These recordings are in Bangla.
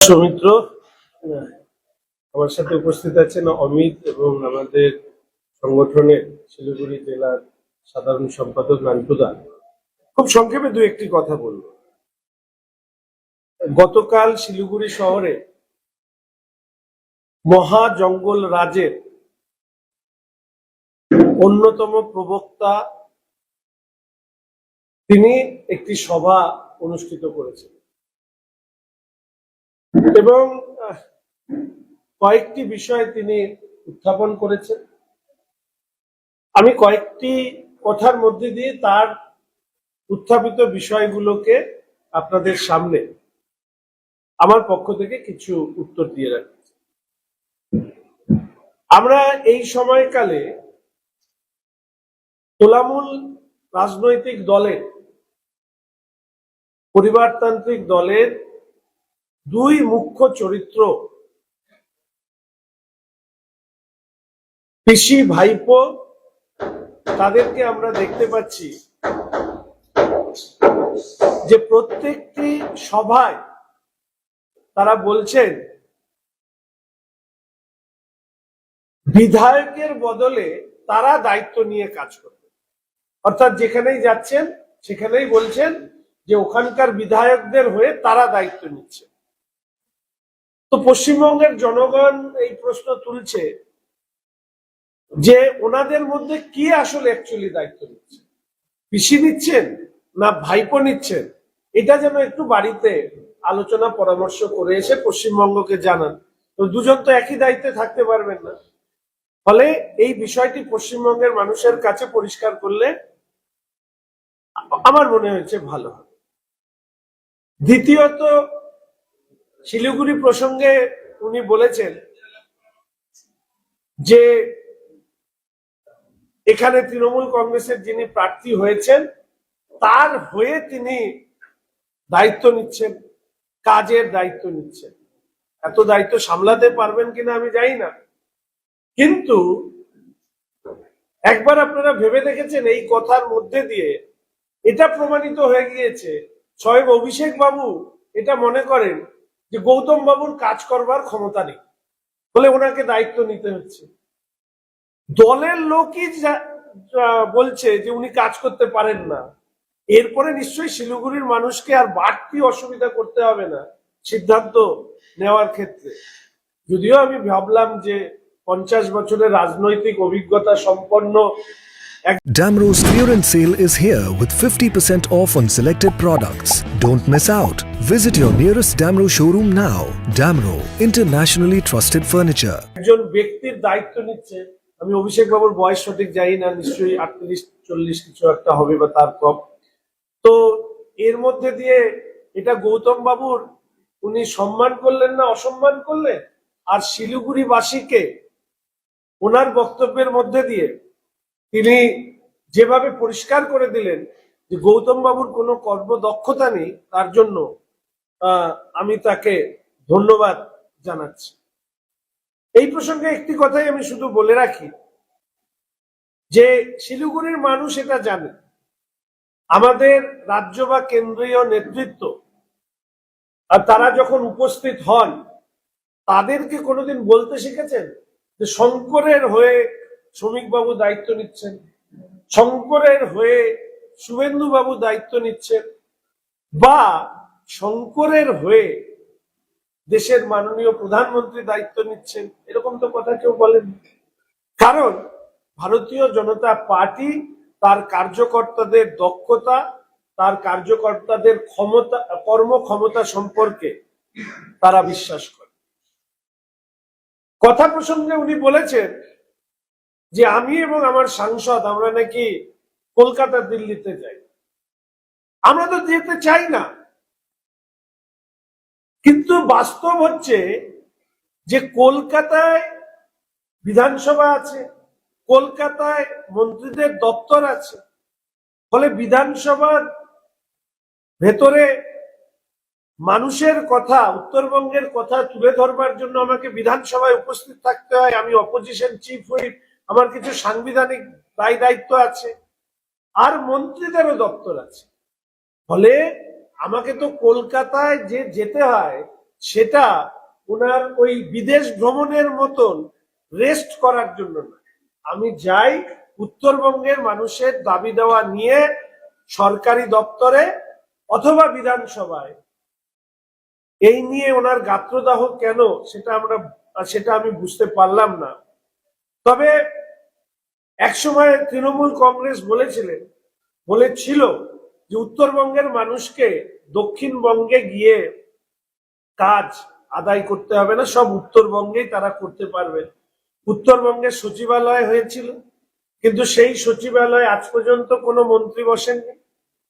সৌমিত্র, আমার সাথে উপস্থিত আছেন অমিত এবং আমাদের সংগঠনের শিলিগুড়ি জেলার সাধারণ সম্পাদক নান্টুদা। খুব সংক্ষেপে দু একটি কথা বলব। গতকাল শিলিগুড়ি শহরে মহা জঙ্গল রাজের অন্যতম প্রবক্তা তিনি একটি সভা অনুষ্ঠিত করেছেন এবং কয়েকটি বিষয় তিনি উত্থাপন করেছেন। আমি কয়েকটি কথার মধ্যে দিয়ে তার উত্থাপিত বিষয়গুলোকে আপনাদের সামনে আমার পক্ষ থেকে কিছু উত্তর দিয়ে রাখছি। আমরা এই সময়কালে তোলামূল রাজনৈতিক দলের, পরিবারতান্ত্রিক দলের দুই মুখ্য চরিত্র, পিসি ভাইপো, তাদেরকে আমরা দেখতে পাচ্ছি যে প্রত্যেকটি সভায় তারা বলছেন বিধায়কের বদলে তারা দায়িত্ব নিয়ে কাজ করবে। অর্থাৎ যেখানেই যাচ্ছেন সেখানেই বলছেন যে ওখানকার বিধায়কদের হয়ে তারা দায়িত্ব নিচ্ছে। তো পশ্চিমবঙ্গের জনগণ এই প্রশ্ন তুলছে যে ওনাদের মধ্যে কি আসলে অ্যাকচুয়ালি দায়িত্ব নিচ্ছে, পিসি নিচ্ছেন না ভাইপো নিচ্ছেন? এটা যেন একটু বাড়িতে আলোচনা পরামর্শ করে এসে পশ্চিমবঙ্গকে জানান। তো দুজন তো একই দায়িত্বে থাকতে পারবেন না। ফলে এই বিষয়টি পশ্চিমবঙ্গের মানুষের কাছে পরিষ্কার করলে আমার মনে হয়েছে ভালো হবে। দ্বিতীয়ত, শিলিগুড়ি প্রসঙ্গে উনি বলেছেন যে এখানে তৃণমূল কংগ্রেসের যিনি প্রার্থী হয়েছেন তার হয়ে তিনি দায়িত্ব নিচ্ছেন, কাজের দায়িত্ব নিচ্ছেন। এত দায়িত্ব সামলাতে পারবেন কিনা আমি জানি না, কিন্তু একবার আপনারা ভেবে দেখেছেন এই কথার মধ্যে দিয়ে এটা প্রমাণিত হয়ে গিয়েছে স্বয়ং অভিষেক বাবু এটা মনে করেন যে গৌতম বাবুর কাজ করবার ক্ষমতা নেই, বলে ওনাকে দায়িত্ব নিতে হচ্ছে। দলের লোকই বলছে যে উনি কাজ করতে পারেন না, এরপরে নিশ্চয়ই শিলিগুড়ির মানুষকে আর বাড়তি অসুবিধা করতে হবে না সিদ্ধান্ত নেওয়ার ক্ষেত্রে। যদিও আমি ভাবলাম যে 50 বছরের রাজনৈতিক অভিজ্ঞতা সম্পন্ন Damro's clearance sale is here with 50% off on selected products. Don't miss out. Visit your nearest Damro showroom now. Damro, internationally trusted furniture. একজন ব্যক্তির দায়িত্ব নিচ্ছে। আমি অভিষেক বাবুর বয়স সঠিক জানি না, নিশ্চয়ই 38-40 কিছু একটা হবে বা তার কম। তো এর মধ্যে দিয়ে এটা গৌতম বাবুর উনি সম্মান করলেন না অসম্মান করলেন? আর শিলিগুড়িবাসীকে ওনার বক্তব্যের মধ্যে দিয়ে তিনি যেভাবে পরিষ্কার করে দিলেন যে গৌতম বাবুর কোনো কর্মদক্ষতা নেই, তার জন্য আমি তাকে ধন্যবাদ জানাচ্ছি। এই প্রসঙ্গে একটি কথাই আমি শুধু বলে রাখি যে শিলিগুড়ির মানুষ এটা জানে, আমাদের রাজ্য বা কেন্দ্রীয় নেতৃত্ব আর তারা যখন উপস্থিত হন তাদেরকে কোনোদিন বলতে শিখেছেন যে শঙ্করের হয়ে শ্রমিক বাবু দায়িত্ব নিচ্ছেন, শঙ্করের হয়ে শুভেন্দু বাবু দায়িত্ব নিচ্ছেন, বা শঙ্করের হয়ে দেশের মাননীয় প্রধানমন্ত্রী দায়িত্ব নিচ্ছেন? এরকম তো কথা কেউ বলেন। কারণ ভারতীয় জনতা পার্টি তার কার্যকর্তাদের দক্ষতা, তার কার্যকর্তাদের ক্ষমতা, কর্মক্ষমতা সম্পর্কে তারা বিশ্বাস করে। কথা প্রসঙ্গে উনি বলেছেন যে আমি এবং আমার সাংসদ আমরা নাকি কলকাতা দিল্লিতে যাই। আমরা তো যেতে চাই না, কিন্তু বাস্তব হচ্ছে যে কলকাতায় বিধানসভা আছে, কলকাতায় মন্ত্রীদের দপ্তর আছে। ফলে বিধানসভার ভেতরে মানুষের কথা, উত্তরবঙ্গের কথা তুলে ধরবার জন্য আমাকে বিধানসভায় উপস্থিত থাকতে হয়। আমি অপোজিশন চিফ হুইপ, আমার কিছু সাংবিধানিক দায় দায়িত্ব আছে, আর মন্ত্রীদেরও দপ্তর আছে। ফলে আমাকে তো কলকাতায় যে যেতে হয় সেটা ওনার ওই বিদেশ ভ্রমণের মতন রেস্ট করার জন্য না। আমি যাই উত্তরবঙ্গের মানুষের দাবি দেওয়া নিয়ে সরকারি দপ্তরে অথবা বিধানসভায়, এই নিয়ে ওনার গাত্রদাহ কেন সেটা আমি বুঝতে পারলাম না। তবে একসময় তৃণমূল কংগ্রেস বলেছিল যে উত্তরবঙ্গের মানুষকে দক্ষিণবঙ্গে গিয়ে কাজ আদায় করতে হবে না, সব উত্তরবঙ্গেই তারা করতে পারবেন। উত্তরবঙ্গের সচিবালয় হয়েছিল, কিন্তু সেই সচিবালয়ে আজ পর্যন্ত কোনো মন্ত্রী বসেননি।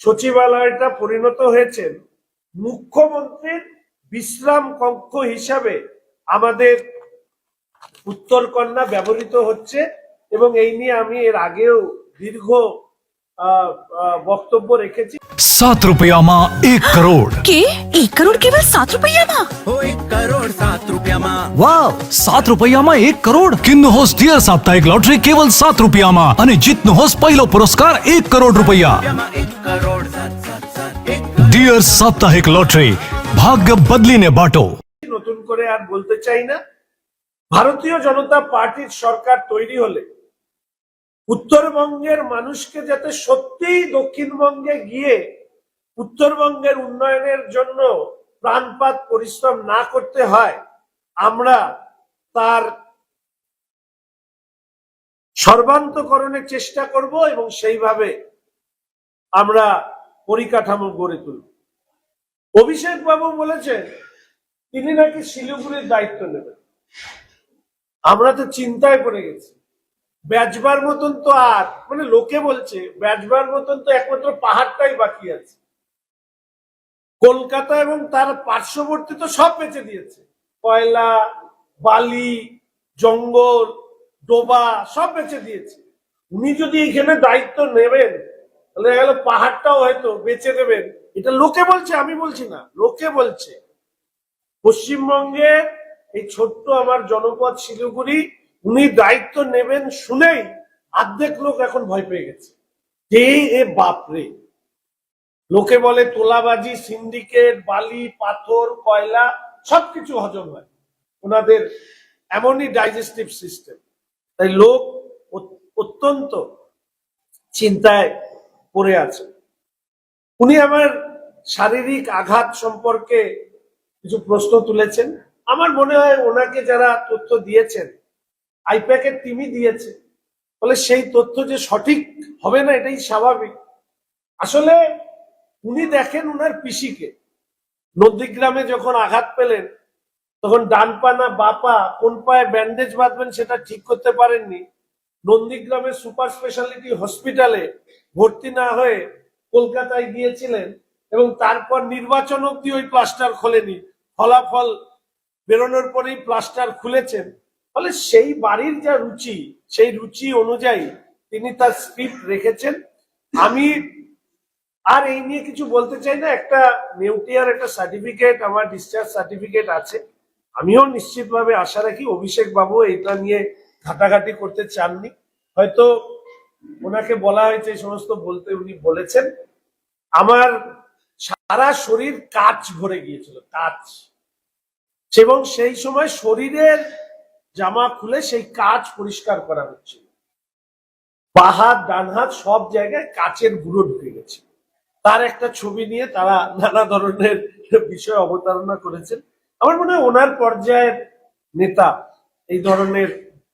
সচিবালয়টা পরিণত হয়েছে মুখ্যমন্ত্রীর বিশ্রাম কক্ষ হিসাবে আমাদের উত্তরকন্যা ব্যবহৃত হচ্ছে, এবং এই নিয়ে আমি এর আগেও দীর্ঘ বক্তব্য রেখেছি। ₹7 1 करोड़ के 1 करोड़ केवल ₹7 में? हो 1 करोड़ 7 रुपया मा वाव ₹7 માં 1 કરોડ કિન્નું હોસ ડિયર સાપ્તાહિક લોટરી કેવલ ₹7 માં અને જીતનું હોસ પહેલો પુરસ્કાર ₹1 કરોડ 1 करोड़ 7 ડિયર સાપ્તાહિક લોટરી ભાગ્ય બદલીને બાટો। নতুন করে আর বলতে চাই না। ভারতীয় জনতা পার্টির সরকার তৈরি হলে উত্তরবঙ্গের মানুষকে যাতে সত্যিই দক্ষিণবঙ্গে গিয়ে উত্তরবঙ্গের উন্নয়নের জন্য প্রাণপাত পরিশ্রম না করতে হয়, আমরা তার সর্বান্তকরণের চেষ্টা করব এবং সেইভাবে আমরা পরিকাঠামো গড়ে তুলব। অভিষেক বাবু বলেছেন তিনি নাকি শিলিগুড়ির দায়িত্ব নেবেন। আমরা তো চিন্তায় পড়ে গেছি। বেচবার মতন তো আর লোকে বলছে বেচবার মতন তো একমাত্র পাহাড়টাই বাকি আছে। কলকাতা এবং তার পার্শ্ববর্তী তো সব বেচে দিয়েছে, কয়লা, বালি, জঙ্গল, ডোবা সব বেচে দিয়েছে। উনি যদি এখানে দায়িত্ব নেবেন তাহলে গেল পাহাড়টাও হয়তো বেচে দেবেন। এটা লোকে বলছে, আমি বলছি না, লোকে বলছে। পশ্চিমবঙ্গের এই ছোট্ট আমার জনপদ শিলিগুড়ি উনি দায়িত্ব নেবেন শুনেই অর্ধেক লোক এখন ভয় পেয়ে গেছে যে এ বাপরে। লোকে বলে তোলাবাজি, সিন্ডিকেট, বালি, পাথর, কয়লা সবকিছু হজম হয় ওনাদের, এমনই ডাইজেস্টিভ সিস্টেম। তাই লোক অত্যন্ত চিন্তায় পড়ে আছে। উনি আমার শারীরিক আঘাত সম্পর্কে কিছু প্রশ্ন তুলেছেন। আমার মনে হয় ওনাকে যারা তথ্য দিয়েছেন আইপ্যাকের টিমই দিয়েছে, ফলে সেই তথ্য যে সঠিক হবে না এটাই স্বাভাবিক। আসলে উনি দেখেন উনার পিসিকে নন্দীগ্রামে যখন আঘাত পেলেন তখন ডান পা না বাপা কোন পায়ে ব্যান্ডেজ বাঁধবেন সেটা ঠিক করতে পারেননি। নন্দীগ্রামের সুপার স্পেশালিটি হসপিটালে ভর্তি না হয়ে কলকাতায় গিয়েছিলেন এবং তারপর নির্বাচন অব্দি ওই প্লাস্টার খোলেনি, ফলাফল বেরোনোর পরেই প্লাস্টার খুলেছেন। ফলে সেই বাড়ির যা রুচি, সেই রুচি অনুযায়ী তিনি তার স্ক্রিপ্ট রেখেছেন। আমি আর এই নিয়ে কিছু বলতে চাই না। একটা নেউটিয়ার একটা সার্টিফিকেট, আমার ডিসচার্জ সার্টিফিকেট আছে। আমিও নিশ্চিতভাবে আশা রাখি অভিষেক বাবু এটা নিয়ে ঘাটাঘাটি করতে চাননি, হয়তো ওনাকে বলা হয়েছে এই সমস্ত বলতে, উনি বলেছেন। আমার সারা শরীর কাচ ভরে গিয়েছিল, কাচ, এবং সেই সময় শরীরের জামা খুলে সেই কাচ পরিষ্কার করা হচ্ছিল। বাঁ হাত ডান হাত সব জায়গায় কাচের গুঁড়ো ঢুকে গেছে। তার একটা ছবি নিয়ে তারা নানা ধরনের বিষয় অবতারণা করেছেন। আমার মনে হয় ওনার পর্যায়ের নেতা এই ধরনের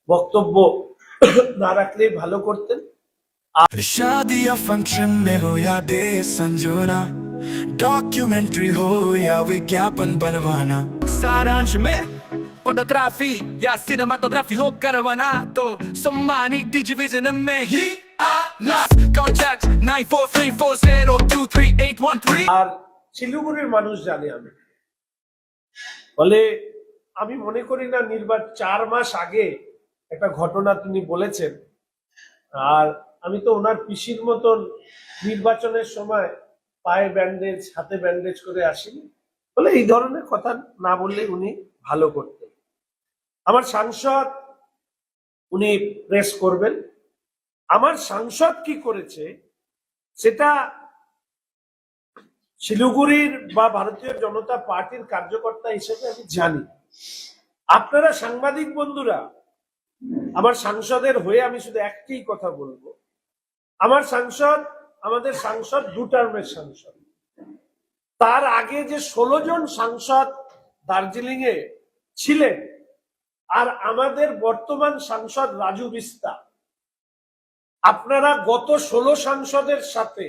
বক্তব্য না রাখলেই ভালো করতেন। शादी या फंक्शन में हो या डे संजोना, डॉक्यूमेंट्री हो या विज्ञापन बनवाना, सारांश में फोटोग्राफी या सिनेमाटोग्राफी हो करवाना तो सम्मानित डिजिविजन में ही आना। कॉन्टैक्ट 9434023813। আর শিলিগুড়ির মানুষ জানে আমি, বলে আমি মনে করি না 4 মাস আগে একটা ঘটনা তিনি বলেছেন। আর আমি তো ওনার পিসির মতন নির্বাচনের সময় পায়ে ব্যান্ডেজ, হাতে ব্যান্ডেজ করে আসিনি, বলে এই ধরনের কথা না বললে উনি ভালো করতেন। আমার সাংসদ উনি প্রেস করবেন। আমার সাংসদ কি করেছে সেটা শিলিগুড়ির বা ভারতীয় জনতা পার্টির কার্যকর্তা হিসেবে আমি জানি। আপনারা সাংবাদিক বন্ধুরা, আমার সাংসদের হয়ে আমি শুধু একটি কথা বলবো, আমাদের সাংসদ 2 টার্মের সাংসদ। তার আগে যে 16 জন সাংসদ দার্জিলিং এ ছিলেন, আর আমাদের বর্তমান সাংসদ রাজু বিস্তা, আপনারা গত 16 সাংসদের সাথে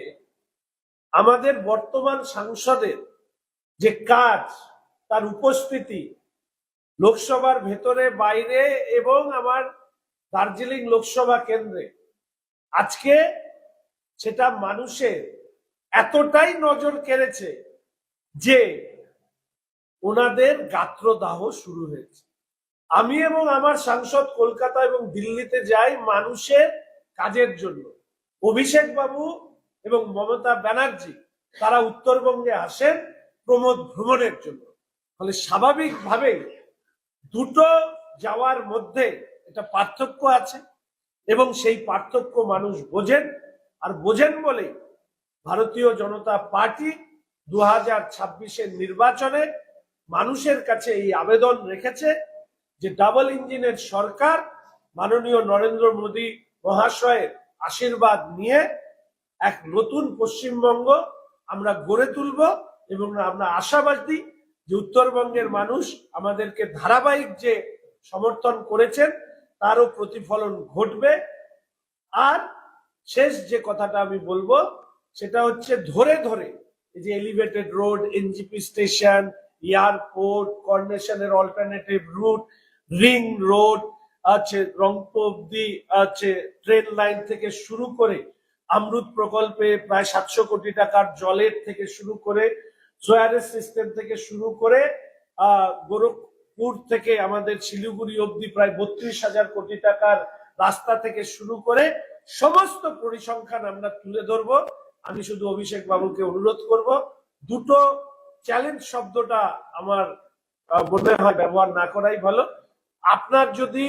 আমাদের বর্তমান সাংসদের যে কাজ, তার উপস্থিতি লোকসভার ভেতরে বাইরে এবং আমার দার্জিলিং লোকসভা কেন্দ্রে, আজকে সেটা মানুষের এতটাই নজর কেড়েছে যে ওনাদের গাত্রদাহ শুরু হয়েছে। আমি এবং আমার সাংসদ কলকাতা এবং দিল্লিতে যাই মানুষের কাজের জন্য। অভিষেক বাবু এবং মমতা ব্যানার্জি তারা উত্তরবঙ্গে আসেন প্রমোদ ভ্রমণের জন্য। ফলে স্বাভাবিকভাবেই দুটো যাওয়ার মধ্যে একটা পার্থক্য আছে এবং সেই পার্থক্য মানুষ বোঝেন। আর বোঝেন বলে ভারতীয় জনতা পার্টি 2026-এর নির্বাচনে মানুষের কাছে এই আবেদন রেখেছে যে ডাবল ইঞ্জিনের সরকার মাননীয় নরেন্দ্র মোদী মহাশয়ের আশীর্বাদ নিয়ে এক নতুন পশ্চিমবঙ্গ আমরা গড়ে তুলব এবং আমরা আশাবাদী যে উত্তরবঙ্গের মানুষ আমাদেরকে ধারাবাহিক যে সমর্থন করেছেন তারও প্রতিফলন ঘটবে। আর শেষ যে কথাটা আমি বলবো সেটা হচ্ছে ধরে ধরে এই যে elevated road, NJP station, airport, কর্নেশনের অল্টারনেটিভ রুট, রিং রোড আছে, রংপুর অব্দি আছে, ট্রেন লাইন থেকে শুরু করে অমৃত প্রকল্পে প্রায় 700 কোটি টাকার জলের থেকে শুরু করে সোয়ারেজ সিস্টেম থেকে শুরু করে গোরখপুর থেকে আমাদের শিলিগুড়ি অব্দি প্রায় 32,000 কোটি টাকার রাস্তা থেকে শুরু করে সমস্ত পরিসংখ্যান আমরা তুলে ধরবো। আমি শুধু অভিষেক বাবুকে অনুরোধ করব, দুটো চ্যালেঞ্জ শব্দটা আমার মনে হয় ব্যবহার না করাই ভালো। আপনার যদি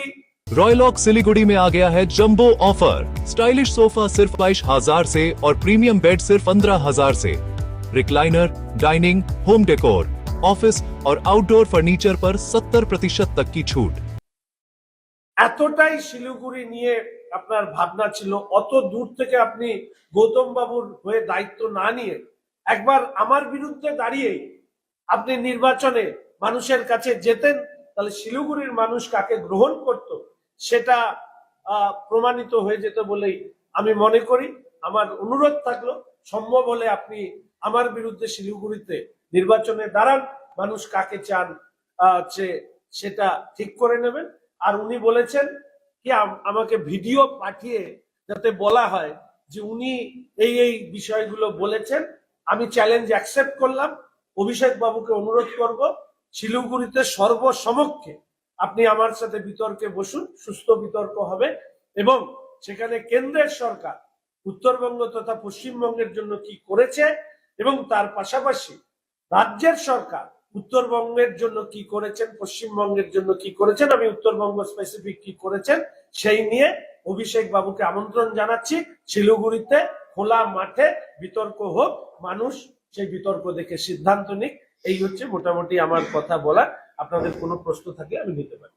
रॉयलॉक सिलीगुड़ी में आ गया है जंबो ऑफर। स्टाइलिश सोफा सिर्फ 22,000 से और प्रीमियम बेड सिर्फ 15,000 से। Recliner, dining, home decor, office और आउटडोर फर्नीचर पर 70% तक की छूट। এতটাই শিলিগুড়ি নিয়ে আপনার ভাবনা ছিল, অত দূর থেকে আপনি গৌতম বাবুর হয়ে দায়িত্ব না নিয়ে একবার আমার বিরুদ্ধে দাঁড়িয়ে আপনি নির্বাচনে মানুষের কাছে যেতেন, তাহলে শিলিগুড়ির মানুষ কাকে গ্রহণ করত সেটা প্রমাণিত হয়ে যেত বলেই আমি মনে করি। আমার অনুরোধ থাকলো সম্ভব হলে আপনি আমার বিরুদ্ধে শিলিগুড়িতে নির্বাচনে দাঁড়ান, মানুষ কাকে চান সেটা ঠিক করে নেবেন। আর উনি বলেছেন কি আমাকে ভিডিও পাঠিয়ে যাতে বলা হয় যে উনি এই বিষয়গুলো বলেছেন। আমি চ্যালেঞ্জ অ্যাকসেপ্ট করলাম। অভিষেক বাবুকে অনুরোধ করব শিলিগুড়িতে সর্বসমক্ষে আপনি আমার সাথে বিতর্কে বসুন, সুস্থ বিতর্ক হবে এবং সেখানে কেন্দ্রের সরকার উত্তরবঙ্গ তথা পশ্চিমবঙ্গের জন্য কি করেছে এবং তার পাশাপাশি রাজ্যের সরকার উত্তরবঙ্গের জন্য কি করেছেন, পশ্চিমবঙ্গের জন্য কি করেছেন, আমি উত্তরবঙ্গ স্পেসিফিক কি করেছেন সেই নিয়ে অভিষেক বাবুকে আমন্ত্রণ জানাচ্ছি। শিলিগুড়িতে খোলা মাঠে বিতর্ক হোক, মানুষ সেই বিতর্ক দেখে সিদ্ধান্ত নিক। এই হচ্ছে মোটামুটি আমার কথা বলা। আপনাদের কোনো প্রশ্ন থাকলে আমি নিতে পারি।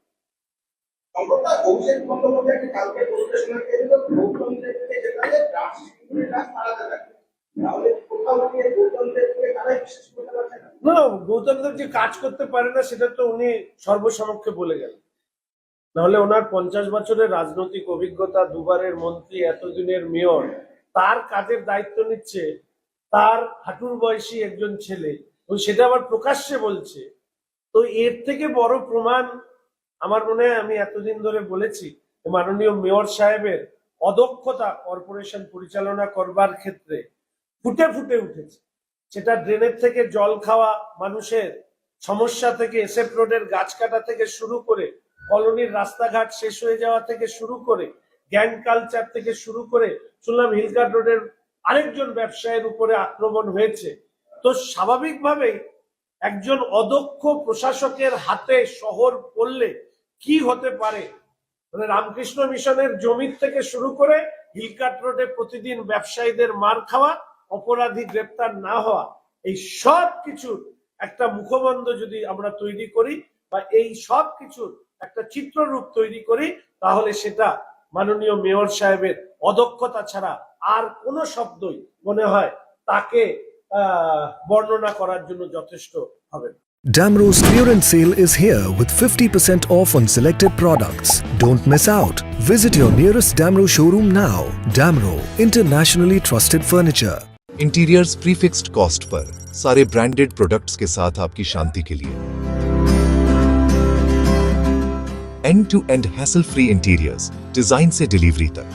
না, গৌতম দেব যে কাজ করতে পারে না সেটা তো উনি সর্বসমক্ষে বলে গেলেন। নাহলে ওনার 50 বছরের রাজনৈতিক অভিজ্ঞতা, দুবারের মন্ত্রী, এতদিনের মেয়র, তার কাজের দায়িত্ব নিচ্ছে তার হাঁটুর বয়সী একজন ছেলে, এবং সেটা আবার প্রকাশ্যে বলছে। তো এর থেকে বড় প্রমাণ আমার মনে হয়, আমি এতদিন ধরে বলেছি মাননীয় মেয়র সাহেবের অদক্ষতা কর্পোরেশন পরিচালনা করবার ক্ষেত্রে ফুটে ফুটে উঠেছে। সেটা ড্রেনের থেকে জল খাওয়া মানুষের সমস্যা থেকে, এসএফ রোডের গাছ কাটা থেকে শুরু করে, কলোনির রাস্তাঘাট শেষ হয়ে যাওয়া থেকে শুরু করে, গ্যাং কালচার থেকে শুরু করে, শুনলাম হিলকাট রোডের আরেকজন ব্যবসায়ীর উপরে আক্রমণ হয়েছে। তো স্বাভাবিকভাবেই একজন অদক্ষ প্রশাসকের হাতে শহর পড়লে কি হতে পারে, মানে রামকৃষ্ণ মিশনের জমি থেকে শুরু করে হিলকাট রোডে প্রতিদিন ব্যবসায়ীদের মার খাওয়া, অপরাধী গ্রেপ্তার না হওয়া, এই সব কিছুর একটা মুখবন্ধ যদি আমরা তৈরি করি বা এই সব কিছুর একটা চিত্ররূপ তৈরি করি, তাহলে সেটা মাননীয় মেয়র সাহেবের অদক্ষতা ছাড়া আর কোনো শব্দই মনে হয় তাকে বর্ণনা করার জন্য যথেষ্ট হবে না। Damro's clearance sale is here with 50% off on selected products. Don't miss out. Visit your nearest Damro showroom now. Damro, internationally trusted furniture. Interiors prefixed cost per सारे ब्रांडेड प्रोडक्ट्स के साथ आपकी शांति के लिए end to end hassle free interiors, design से डिलीवरी तक।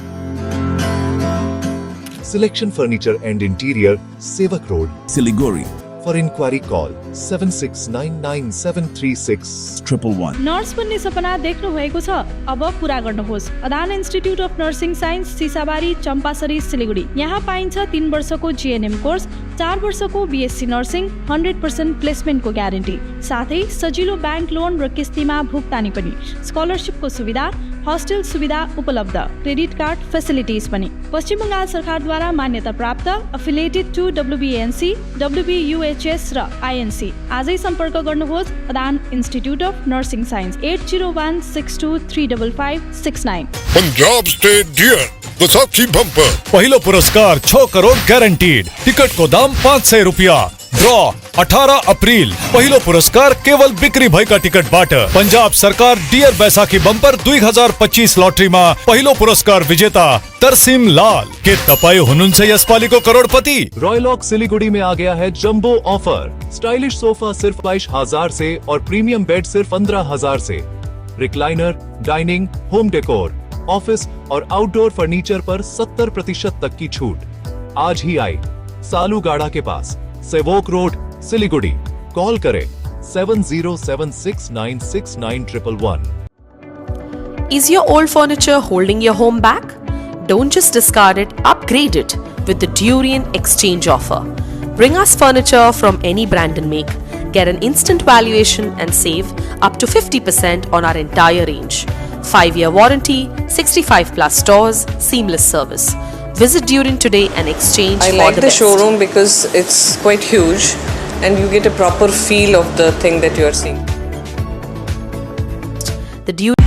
Selection furniture and interior, Sevoke road, Siliguri, for inquiry call 7699736111। Nurse बन्ने सपना देख्नु भएको छ? अब पूरा गर्नुहोस्। Adan institute of nursing science, Sisabari, Champasari, Siliguri. यहाँ पाइन्छ 3 वर्षको जीएनएम कोर्स, 4 वर्षको बीएससी नर्सिङ, 100% प्लेसमेन्टको ग्यारेन्टी, साथै सजिलो ब्याङ्क लोन र किस्तीमा भुक्तानी पनि, स्कलरसिपको सुविधा, हस्टेल सुविधा उपलब्ध, क्रेडिट कार्ड फेसिलिटिज पनि। पश्चिम बङ्गाल सरकारद्वारा मान्यता प्राप्त, अफिलिएटेड टु WBNC, WBUHS र INC। आजै सम्पर्क गर्नुहोस् Adan institute of nursing science, 8016235569। Punjab state dear Vaisakhi bumper पहिलो पुरस्कार 6 करोड़ गारंटीड। टिकट को दाम 500 रुपया। ड्रॉ 18 अप्रैल। पहिलो पुरस्कार केवल बिक्री भएका टिकटबाट। पंजाब सरकार डियर बैसाखी बम्पर 2025 लटरीमा पहिलो पुरस्कार विजेता तरसिम लाल। के तपाई हुनुहुन्छ यसपालिको करोड़पति? रॉयलॉक सिलीगुड़ी में आ गया है जंबो ऑफर। स्टाइलिश सोफा सिर्फ 22,000 से और प्रीमियम बेड सिर्फ 15,000 से। Recliner, dining, home decor, office और आउटडोर फर्नीचर पर 70% तक की छूट। आज ही आए सालूगाड़ा के पास, सेवोक रोड, सिलीगुड़ी। कॉल करें 7076969111। Is your old furniture holding your home back? Don't just discard it, upgrade it with the Durian exchange offer. Bring us furniture from any brand and make. Get an instant valuation and save up to 50% on our entire range. 5-year warranty, 65+ stores, seamless service. Visit Durian today and exchange I for like the the best. showroom because it's quite huge and you get a proper feel of the thing that you are seeing. The Durian